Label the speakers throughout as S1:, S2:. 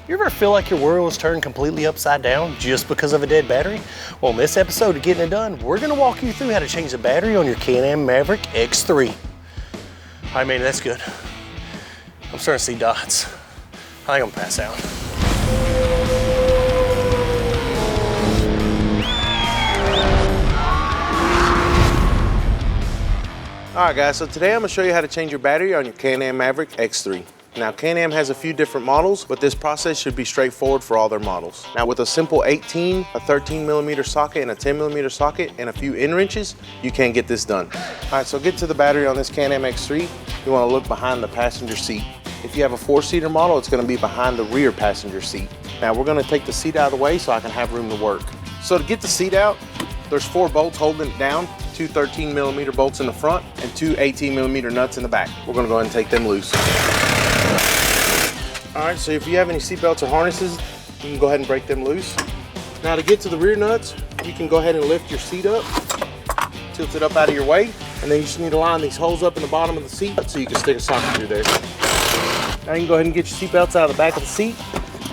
S1: You ever feel like your world is turned completely upside down just because of a dead battery? Well, in this episode of Getting It Done, we're gonna walk you through how to change the battery on your Can-Am Maverick X3. All right, Manny, that's good. I'm starting to see dots. I think I'm gonna pass out.
S2: All right, guys, so today I'm gonna show you how to change your battery on your Can-Am Maverick X3. Now, Can-Am has a few different models, but this process should be straightforward for all their models. Now, with a simple 18, a 13mm socket, and a 10mm socket, and a few N wrenches, you can get this done. All right, so get to the battery on this Can-Am X3. You wanna look behind the passenger seat. If you have a 4-seater model, it's gonna be behind the rear passenger seat. Now, we're gonna take the seat out of the way so I can have room to work. So to get the seat out, there's 4 bolts holding it down, 2 13mm bolts in the front, and 2 18mm nuts in the back. We're gonna go ahead and take them loose. All right, so if you have any seat belts or harnesses, you can go ahead and break them loose. Now to get to the rear nuts, you can go ahead and lift your seat up, tilt it up out of your way, and then you just need to line these holes up in the bottom of the seat so you can stick a socket through there. Now you can go ahead and get your seat belts out of the back of the seat,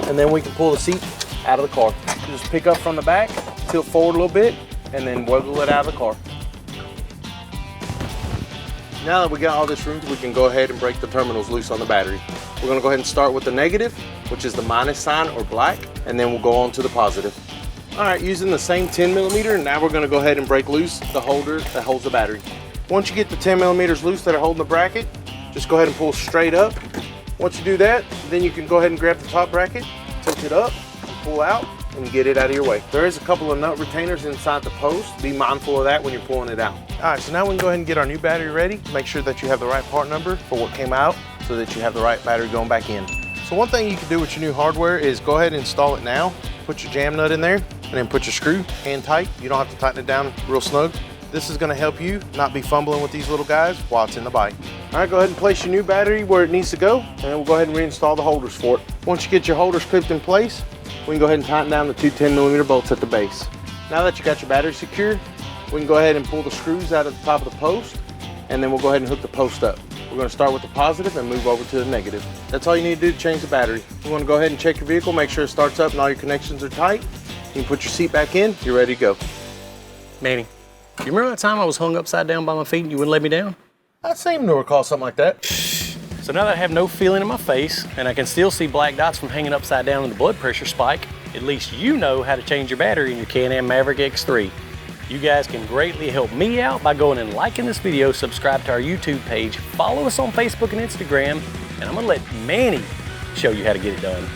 S2: and then we can pull the seat out of the car. Just pick up from the back, tilt forward a little bit, and then wiggle it out of the car. Now that we got all this room, we can go ahead and break the terminals loose on the battery. We're gonna go ahead and start with the negative, which is the minus sign or black, and then we'll go on to the positive. All right, using the same 10mm, now we're gonna go ahead and break loose the holder that holds the battery. Once you get the 10mm loose that are holding the bracket, just go ahead and pull straight up. Once you do that, then you can go ahead and grab the top bracket, tilt it up, and pull out, and get it out of your way. There is a couple of nut retainers inside the post. Be mindful of that when you're pulling it out. All right, so now we can go ahead and get our new battery ready. Make sure that you have the right part number for what came out so that you have the right battery going back in. So one thing you can do with your new hardware is go ahead and install it now. Put your jam nut in there and then put your screw hand tight. You don't have to tighten it down real snug. This is gonna help you not be fumbling with these little guys while it's in the bike. All right, go ahead and place your new battery where it needs to go, and then we'll go ahead and reinstall the holders for it. Once you get your holders clipped in place, we can go ahead and tighten down the 2 10mm bolts at the base. Now that you got your battery secure, we can go ahead and pull the screws out of the top of the post, and then we'll go ahead and hook the post up. We're gonna start with the positive and move over to the negative. That's all you need to do to change the battery. You wanna go ahead and check your vehicle, make sure it starts up and all your connections are tight. You can put your seat back in, you're ready to go.
S1: Manny, you remember that time I was hung upside down by my feet and you wouldn't let me down?
S2: I seem to recall something like that.
S1: So now that I have no feeling in my face and I can still see black dots from hanging upside down and the blood pressure spike, at least you know how to change your battery in your Can-Am Maverick X3. You guys can greatly help me out by going and liking this video, subscribe to our YouTube page, follow us on Facebook and Instagram, and I'm gonna let Manny show you how to get it done.